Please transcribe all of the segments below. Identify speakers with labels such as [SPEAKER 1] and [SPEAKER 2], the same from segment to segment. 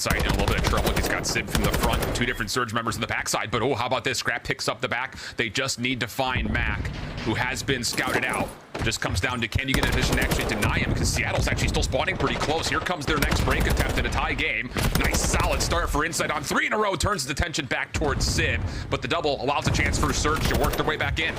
[SPEAKER 1] Insight in a little bit of trouble. He's got Sid from the front, two different Surge members in the backside. But oh, how about this? Scrap picks up the back. They just need to find Mac, who has been scouted out. Just comes down to, can you get a position to actually deny him? Because Seattle's actually still spawning pretty close. Here comes their next break attempt at a tie game. Nice solid start for Insight on 3 in a row. Turns the attention back towards Sid. But the double allows a chance for Surge to work their way back in.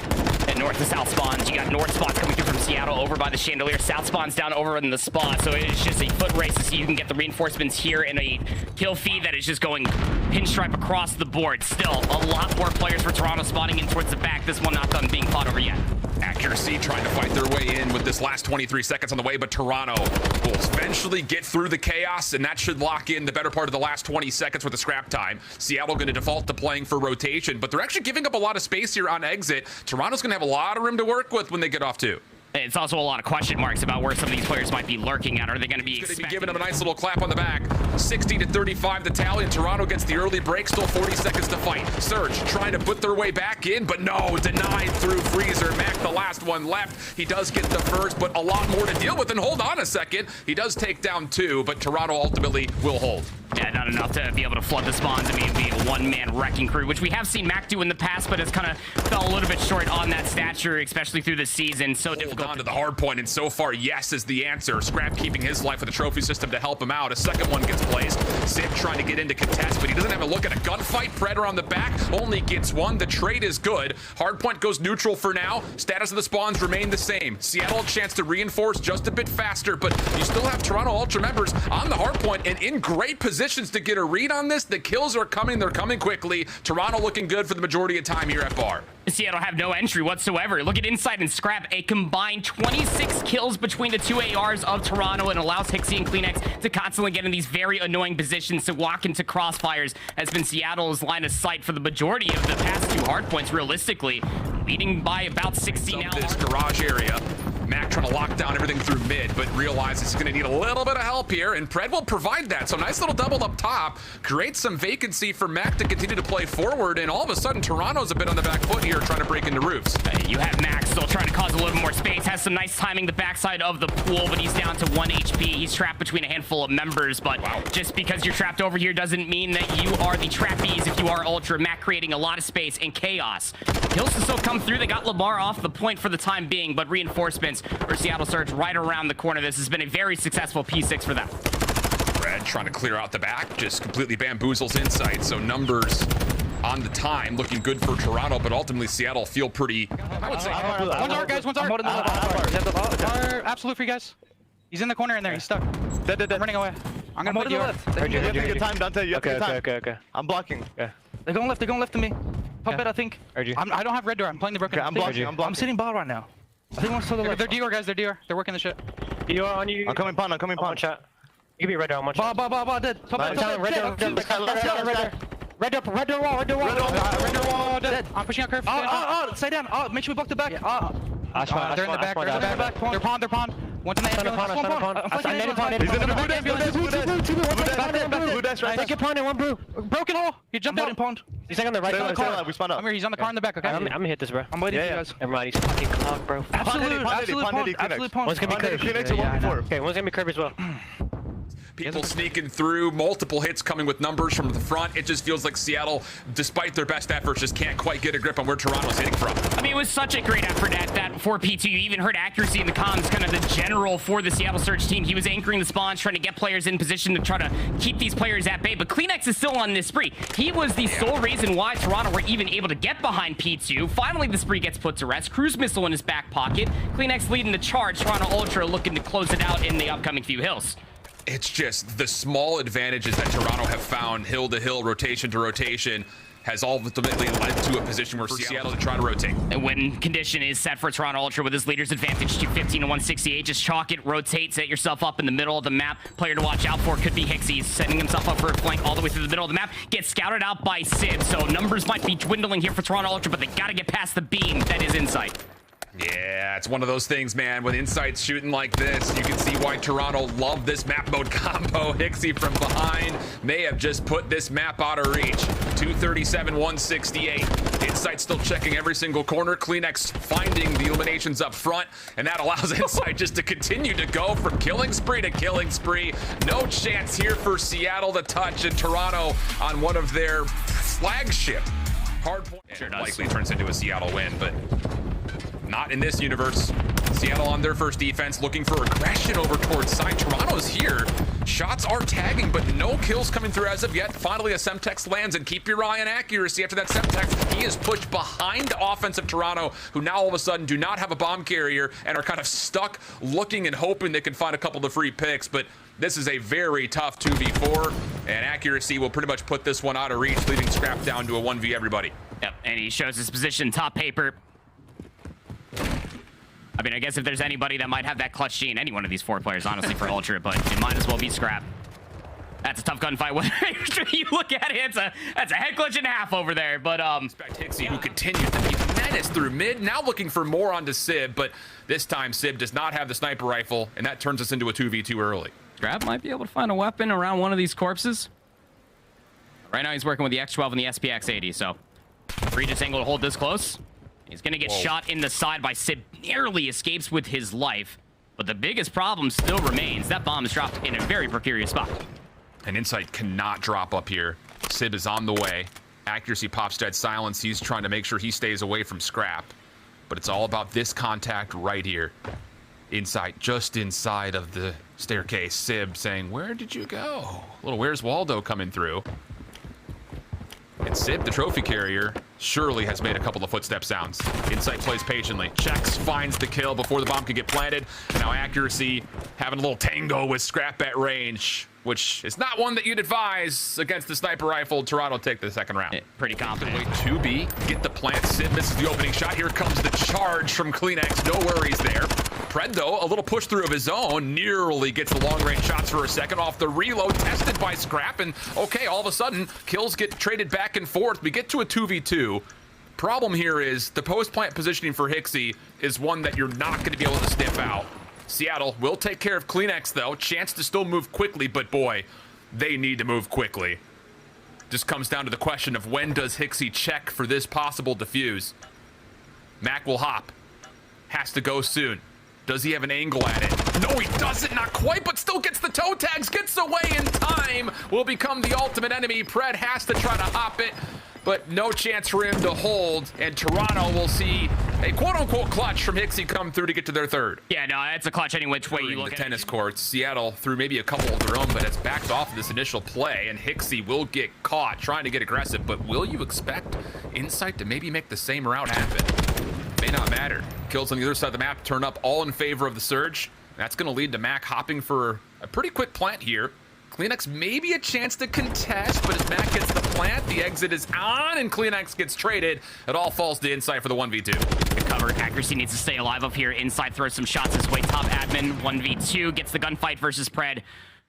[SPEAKER 2] And north to south spawns. You got north spawns coming through from Seattle over by the Chandelier. South spawns down over in the spot. So it is just a foot race to see you can get the reinforcements here in a kill feed that is just going pinstripe across the board. Still, a lot more players for Toronto spawning in towards the back. This one not done being fought over yet.
[SPEAKER 1] Accuracy trying to fight their way in with this last 23 seconds on the way, but Toronto will eventually get through the chaos, and that should lock in the better part of the last 20 seconds with the scrap time. Seattle going to default to playing for rotation, but they're actually giving up a lot of space here on exit. Toronto's going to have a lot of room to work with when they get off too.
[SPEAKER 2] It's also a lot of question marks about where some of these players might be lurking at. Are they going to be
[SPEAKER 1] giving them a nice little clap on the back? 60-35 the tally, and Toronto gets the early break. Still 40 seconds to fight. Surge trying to put their way back in, but no, denied through Freezer. Mac, the last one left. He does get the first, but a lot more to deal with. And hold on a second. He does take down 2, but Toronto ultimately will hold.
[SPEAKER 2] Yeah, not enough to be able to flood the spawns and be a one-man wrecking crew, which we have seen Mac do in the past, but it's kind of fell a little bit short on that stature, especially through the season. So difficult.
[SPEAKER 1] On to the hard point, and so far, yes is the answer. Scrap keeping his life with a trophy system to help him out. A second one gets placed. Sid trying to get into contest, but he doesn't have a look at a gunfight. Predator on the back only gets 1. The trade is good. Hardpoint goes neutral for now. Status of the spawns remain the same. Seattle a chance to reinforce just a bit faster, but you still have Toronto Ultra members on the hardpoint and in great positions to get a read on this. The kills are coming. They're coming quickly. Toronto looking good for the majority of time here at Bar.
[SPEAKER 2] Seattle have no entry whatsoever. Look at Insight and Scrap, a combined 26 kills between the 2 ARs of Toronto, and allows Hixie and Kleenex to constantly get in these very annoying positions to walk into crossfires. Has been Seattle's line of sight for the majority of the past 2 hardpoints, realistically, leading by about 60 now.
[SPEAKER 1] This garage area. Mac trying to lock down everything through mid, but realizes he's going to need a little bit of help here, and Pred will provide that. So nice little double up top, creates some vacancy for Mac to continue to play forward, and all of a sudden Toronto's a bit on the back foot here trying to break into roofs.
[SPEAKER 2] You have Mac still trying to cause a little more space, has some nice timing the backside of the pool, but he's down to 1 HP. He's trapped between a handful of members, but just because you're trapped over here doesn't mean that you are the trappies if you are Ultra. Mac creating a lot of space and chaos. Kills to still come through. They got Lamar off the point for the time being, but reinforcements for Seattle Surge right around the corner. This has been a very successful P6 for them.
[SPEAKER 1] Red trying to clear out the back, just completely bamboozles Insight. So numbers on the time looking good for Toronto, but ultimately Seattle feel pretty, I would say.
[SPEAKER 3] One's art, guys. One's art. Absolute free, guys. He's in the corner in there. He's stuck.
[SPEAKER 4] Dead.
[SPEAKER 3] I'm running away. I'm gonna put you left.
[SPEAKER 4] You have to get time, Dante. You have to get time.
[SPEAKER 5] Okay.
[SPEAKER 4] I'm blocking.
[SPEAKER 3] They're going left. They're going left to me. Pop it, I think. I don't have red door. I'm playing the broken.
[SPEAKER 4] I'm blocking.
[SPEAKER 3] I'm sitting ball right now. I think one's to the left. They're DR, guys. They're DR. They're working the shit.
[SPEAKER 5] You on you.
[SPEAKER 4] I'm coming pond.
[SPEAKER 5] Chat. You can be red door on one shot.
[SPEAKER 3] Ball, dead. Red door wall, dead. I'm pushing out curve. Stay down. Make sure we block the back. They're in the back. They're pond. One's in the ambulance.
[SPEAKER 4] He's in the blue dash right.
[SPEAKER 3] Take pond and one blue. Broken hole. He jumped out in pond.
[SPEAKER 5] He's on the right side of the car.
[SPEAKER 4] We spawned up.
[SPEAKER 3] I'm here. He's on the car in the back, okay?
[SPEAKER 5] I'm gonna hit this, bro.
[SPEAKER 3] I'm waiting for you guys.
[SPEAKER 5] Everybody's fucking clock, bro.
[SPEAKER 3] Absolute pond.
[SPEAKER 5] One's gonna be curved. Okay, one's gonna be curved as well.
[SPEAKER 1] People sneaking through, multiple hits coming with numbers from the front. It just feels like Seattle, despite their best efforts, just can't quite get a grip on where Toronto's hitting from.
[SPEAKER 2] I mean, it was such a great effort at that 4P2. You even heard accuracy in the comms, kind of the general for the Seattle Surge team. He was anchoring the spawns, trying to get players in position to try to keep these players at bay. But Kleenex is still on this spree. He was the sole reason why Toronto were even able to get behind P2. Finally, the spree gets put to rest. Cruise missile in his back pocket. Kleenex leading the charge. Toronto Ultra looking to close it out in the upcoming few hills.
[SPEAKER 1] It's just the small advantages that Toronto have found, hill to hill, rotation to rotation, has ultimately led to a position where Seattle to try to rotate.
[SPEAKER 2] And when condition is set for Toronto Ultra with his leader's advantage, 215 to 168, just chalk it, rotate, set yourself up in the middle of the map. Player to watch out for could be Hixie. He's setting himself up for a flank all the way through the middle of the map. Gets scouted out by Sid, so numbers might be dwindling here for Toronto Ultra, but they gotta get past the beam that is Insight.
[SPEAKER 1] Yeah, it's one of those things, man. When Insight's shooting like this, you can see why Toronto loved this map mode combo. Hixie from behind may have just put this map out of reach. 237, 168. Insight still checking every single corner. Kleenex finding the eliminations up front, and that allows Insight just to continue to go from killing spree to killing spree. No chance here for Seattle to touch, and Toronto on one of their flagship hard point.
[SPEAKER 2] Sure
[SPEAKER 1] It
[SPEAKER 2] does.
[SPEAKER 1] likely turns into a Seattle win, but not in this universe. Seattle on their first defense, looking for aggression over towards side. Toronto's here. Shots are tagging, but no kills coming through as of yet. Finally, a Semtex lands, and keep your eye on accuracy. After that Semtex, he is pushed behind offensive Toronto, who now all of a sudden do not have a bomb carrier and are kind of stuck looking and hoping they can find a couple of free picks. But this is a very tough 2v4, and accuracy will pretty much put this one out of reach, leaving Scrap down to a 1v everybody.
[SPEAKER 2] Yep, and he shows his position, top paper. I mean, I guess if there's anybody that might have that clutch gene, any one of these 4 players, honestly, for Ultra, but it might as well be Scrap. That's a tough gunfight. You look at it, that's a head clutch and a half over there, but
[SPEAKER 1] Expect Hixie, who continues to be menaced through mid, now looking for more onto Sib, but this time Sib does not have the sniper rifle, and that turns us into a 2v2 early.
[SPEAKER 2] Scrap might be able to find a weapon around one of these corpses. Right now, he's working with the X12 and the SPX-80, so free just angle to hold this close. He's going to get shot in the side by Sib. Nearly escapes with his life. But the biggest problem still remains. That bomb is dropped in a very precarious spot.
[SPEAKER 1] And Insight cannot drop up here. Sib is on the way. Accuracy pops dead silence. He's trying to make sure he stays away from Scrap. But it's all about this contact right here. Insight just inside of the staircase. Sib saying, "Where did you go?" Little "Where's Waldo" coming through. And Sib, the trophy carrier, surely has made a couple of footstep sounds. Insight plays patiently, checks, finds the kill before the bomb can get planted. And now accuracy having a little tango with Scrap at range, which is not one that you'd advise against the sniper rifle. Toronto take the second round.
[SPEAKER 2] Pretty confident.
[SPEAKER 1] Wait, 2B, get the plant. Sib misses the opening shot. Here comes the charge from Kleenex. No worries there. Pred, though, a little push through of his own, nearly gets the long-range shots for a second off the reload, tested by Scrap, and okay, all of a sudden, kills get traded back and forth. We get to a 2v2. Problem here is the post-plant positioning for Hixie is one that you're not going to be able to sniff out. Seattle will take care of Kleenex, though. Chance to still move quickly, but boy, they need to move quickly. Just comes down to the question of when does Hixie check for this possible defuse. Mac will hop. Has to go soon. Does he have an angle at it? No, he doesn't. Not quite, but still gets the toe tags. Gets away in time. Will become the ultimate enemy. Pred has to try to hop it, but no chance for him to hold. And Toronto will see a quote-unquote clutch from Hixie come through to get to their third.
[SPEAKER 2] Yeah, no, it's a clutch any which way you look
[SPEAKER 1] the
[SPEAKER 2] at it.
[SPEAKER 1] tennis courts. Seattle through maybe a couple of their own, but has backed off of this initial play, and Hixie will get caught trying to get aggressive. But will you expect Insight to maybe make the same route happen? May not matter. Kills on the other side of the map turn up all in favor of the Surge. That's going to lead to Mac hopping for a pretty quick plant here. Kleenex maybe a chance to contest, but as Mac gets the plant, the exit is on, and Kleenex gets traded. It all falls to Insight for the 1v2.
[SPEAKER 2] Good cover. Accuracy needs to stay alive up here. Inside throws some shots his way. Top admin, 1v2, gets the gunfight versus Pred.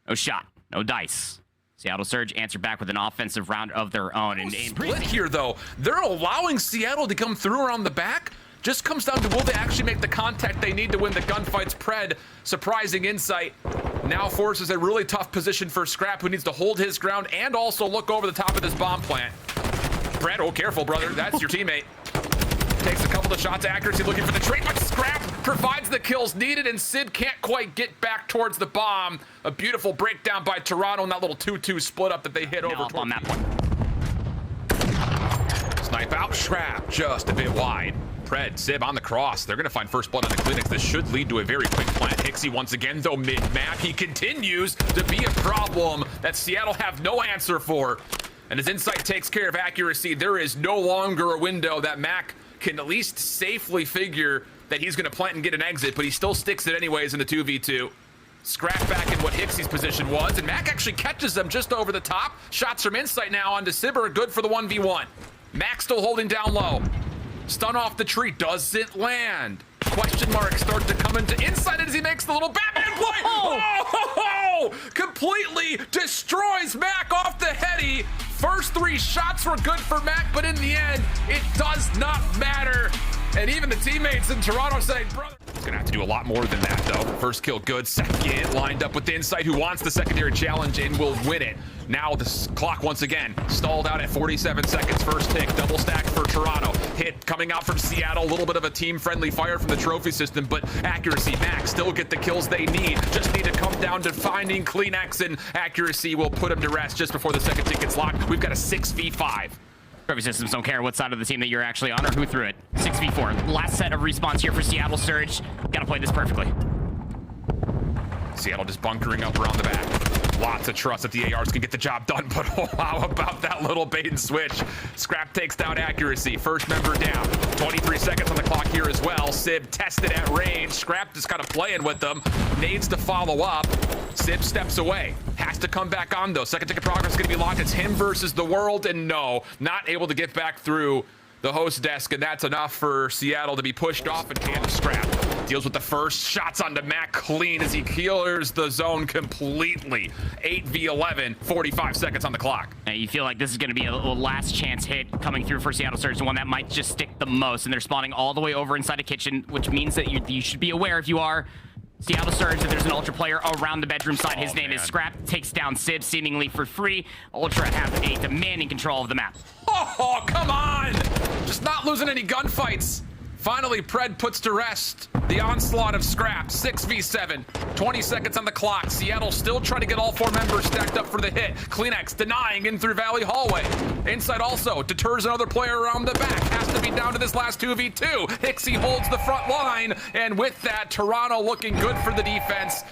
[SPEAKER 2] No shot, no dice. Seattle Surge answer back with an offensive round of their own. And
[SPEAKER 1] Split here, though. They're allowing Seattle to come through around the back. Just comes down to will they actually make the contact they need to win the gunfights. Pred, surprising Insight, now forces a really tough position for Scrap, who needs to hold his ground and also look over the top of this bomb plant. Pred, oh, careful, brother. That's your teammate. Takes a couple of shots, accuracy looking for the trade, but Scrap provides the kills needed, and Sid can't quite get back towards the bomb. A beautiful breakdown by Toronto and that little 2-2 split up that they hit over
[SPEAKER 2] on that point.
[SPEAKER 1] Snipe out, Scrap just a bit wide. Pred, Sib on the cross. They're going to find first blood on the Kleenex. This should lead to a very quick plant. Hixie once again, though, mid-map. He continues to be a problem that Seattle have no answer for. And as Insight takes care of accuracy, there is no longer a window that Mac can at least safely figure that he's going to plant and get an exit, but he still sticks it anyways in the 2v2. Scrap back in what Hixie's position was, and Mac actually catches them just over the top. Shots from Insight now onto Sibber, good for the 1v1. Mac still holding down low. Stun off the tree, doesn't land. Question marks start to come into Insight as he makes the little Batman play. Oh! Completely destroys Mac off the heady. First 3 shots were good for Mac, but in the end, it does not matter. And even the teammates in Toronto saying, brother. He's gonna have to do a lot more than that, though. First kill good, second lined up with the Insight, who wants the secondary challenge and will win it. Now the clock once again stalled out at 47 seconds. First tick, double stack for Toronto. Hit coming out from Seattle. A little bit of a team-friendly fire from the trophy system, but accuracy max still get the kills they need. Just need to come down to finding CleanX, and accuracy will put him to rest just before the second tick gets locked. We've got a 6v5.
[SPEAKER 2] Trophy systems don't care what side of the team that you're actually on or who threw it. 6v4. Last set of respawns here for Seattle Surge. Gotta play this perfectly.
[SPEAKER 1] Seattle just bunkering up around the back. Lots of trust that the ARs can get the job done, but oh, how about that little bait and switch? Scrap takes down accuracy. First member down. 23 seconds on the clock here as well. Sib tested at range. Scrap just kind of playing with them. Needs to follow up. Sib steps away. Has to come back on though. Second ticket progress is going to be locked. It's him versus the world, and no, not able to get back through the host desk, and that's enough for Seattle to be pushed off and hand to Scrap. Deals with the first shots onto Mac clean as he clears the zone completely. 8v11, 45 seconds on the clock.
[SPEAKER 2] Now you feel like this is going to be a little last chance hit coming through for Seattle Surge, the one that might just stick the most, and they're spawning all the way over inside a kitchen, which means that you should be aware if you are Seattle Surge that there's an Ultra player around the bedroom side. His name is Scrap. Takes down Sib seemingly for free. Ultra have a demanding control of the map.
[SPEAKER 1] Oh, come on! Just not losing any gunfights. Finally, Pred puts to rest the onslaught of Scrap. 6v7, 20 seconds on the clock. Seattle still trying to get all four members stacked up for the hit. CleanX denying in through Valley Hallway. Inside also deters another player around the back. Has to be down to this last 2v2. Hixie holds the front line, and with that, Toronto looking good for the defense.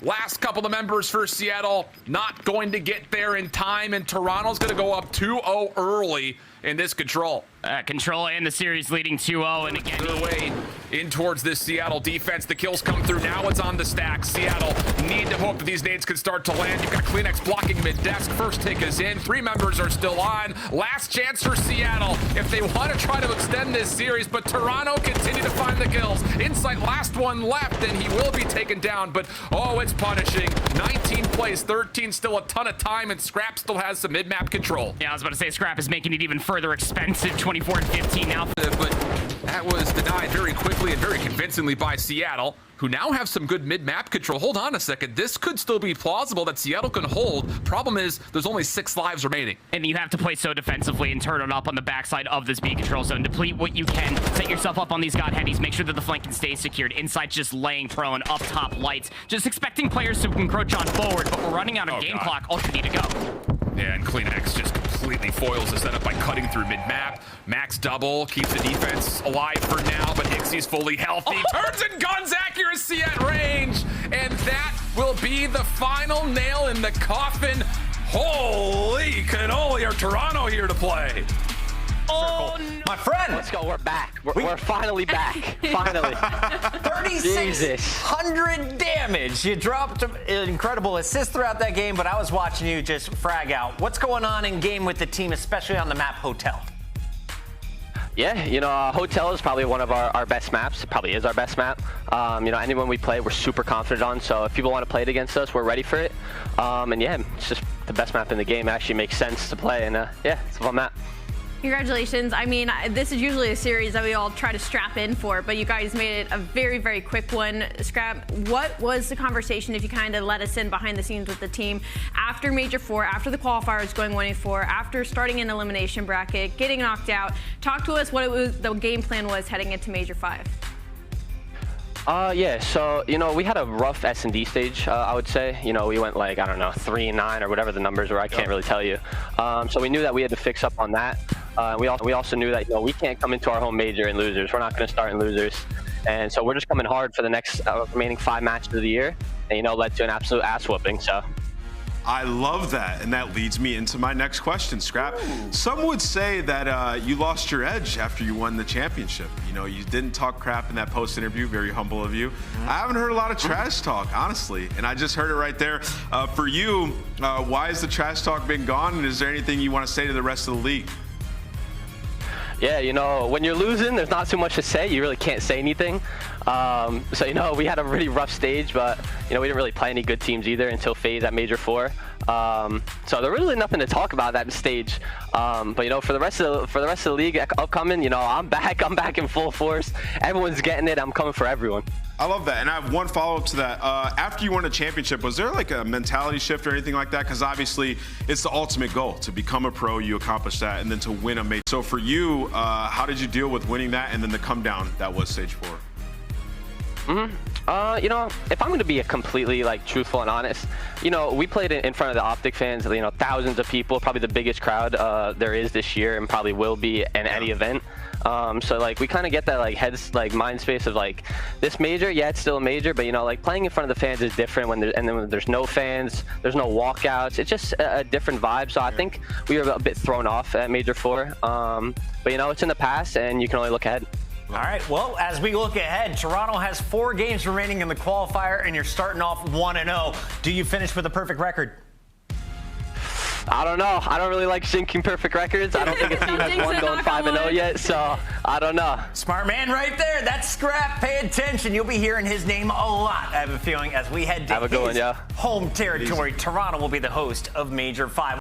[SPEAKER 1] Last couple of members for Seattle not going to get there in time, and Toronto's going to go up 2-0 early in this control.
[SPEAKER 2] Control and the series leading 2-0, and again
[SPEAKER 1] their way in towards this Seattle defense. The kills come through. Now it's on the stack. Seattle need to hope that these nades can start to land. You've got CleanX blocking mid-desk. First tick is in. 3 members are still on. Last chance for Seattle if they want to try to extend this series, but Toronto continue to find the kills. Insight, last one left, and he will be taken down, but oh, it's punishing. 19 plays, 13, still a ton of time, and Scrap still has some mid-map control.
[SPEAKER 2] Yeah, I was about to say Scrap is making it even further expensive. 24 and 15 now.
[SPEAKER 1] But that was denied very quickly and very convincingly by Seattle, who now have some good mid-map control. Hold on a second. This could still be plausible that Seattle can hold. Problem is, there's only 6 lives remaining.
[SPEAKER 2] And you have to play so defensively and turn it up on the backside of this B control zone. Deplete what you can. Set yourself up on these God Headies. Make sure that the flank can stay secured. Inside just laying prone. Up top lights. Just expecting players to encroach on forward, but we're running out of game clock. Ultra need to go.
[SPEAKER 1] Yeah, and CleanX just completely foils the setup by cutting through mid-map. Max double, keeps the defense alive for now, but Hixie's fully healthy. Turns and guns accuracy at range, and that will be the final nail in the coffin. Holy cannoli, are Toronto here to play?
[SPEAKER 2] Oh, no.
[SPEAKER 6] My friend!
[SPEAKER 5] Let's go, we're back. We're finally back. Finally.
[SPEAKER 6] 3,600 damage. You dropped an incredible assist throughout that game, but I was watching you just frag out. What's going on in game with the team, especially on the map Hotel?
[SPEAKER 5] Yeah, you know, Hotel is probably one of our best maps. It probably is our best map. You know, anyone we play, we're super confident on. So if people want to play it against us, we're ready for it. And yeah, it's just the best map in the game. It actually makes sense to play, and yeah, it's a fun map.
[SPEAKER 7] Congratulations. I mean, this is usually a series that we all try to strap in for, but you guys made it a very, very quick one. Scrap, what was the conversation, if you kind of let us in behind the scenes with the team, after Major 4, after the qualifiers going 1-4, after starting an elimination bracket, getting knocked out? Talk to us what the game plan was heading into Major 5.
[SPEAKER 5] Yeah, so, you know, we had a rough S&D stage, I would say. You know, we went like, I don't know, 3-9 or whatever the numbers were. I can't really tell you. So we knew that we had to fix up on that. We also knew that, you know, we can't come into our home major in losers. We're not going to start in losers. And so we're just coming hard for the next remaining 5 matches of the year. And, you know, led to an absolute ass whooping, so.
[SPEAKER 8] I love that, and that leads me into my next question, Scrap. Some would say that you lost your edge after you won the championship. You know, you didn't talk crap in that post-interview, very humble of you. I haven't heard a lot of trash talk, honestly, and I just heard it right there. For you, why has the trash talk been gone, and is there anything you want to say to the rest of the league?
[SPEAKER 5] Yeah, you know, when you're losing, there's not too much to say. You really can't say anything. So, you know, we had a really rough stage, but, you know, we didn't really play any good teams either until Faze at Major 4. So there's really nothing to talk about at that stage. But you know, for the rest of the league upcoming, you know, I'm back in full force. Everyone's getting it. I'm coming for everyone.
[SPEAKER 8] I love that. And I have one follow-up to that. After you won a championship, was there like a mentality shift or anything like that? Because obviously it's the ultimate goal to become a pro, you accomplish that, and then to win a major. So for you, how did you deal with winning that and then the come down that was stage 4?
[SPEAKER 5] You know, if I'm going to be completely like truthful and honest, you know, we played in front of the Optic fans, you know, thousands of people, probably the biggest crowd there is this year and probably will be in any event. So like we kind of get that like mind space of like this major, yeah, it's still a major, but you know, like playing in front of the fans is different when there's no fans, there's no walkouts. It's just a different vibe. So I think we were a bit thrown off at Major 4. But you know, it's in the past and you can only look ahead.
[SPEAKER 6] All right, well, as we look ahead, Toronto has 4 games remaining in the qualifier, and you're starting off 1-0. Do you finish with a perfect record?
[SPEAKER 5] I don't know. I don't really like syncing perfect records. I don't think a team has one going 5-0 yet, so I don't know.
[SPEAKER 6] Smart man right there. That's Scrap. Pay attention. You'll be hearing his name a lot, I have a feeling, as we head to his home territory. Toronto will be the host of Major 5.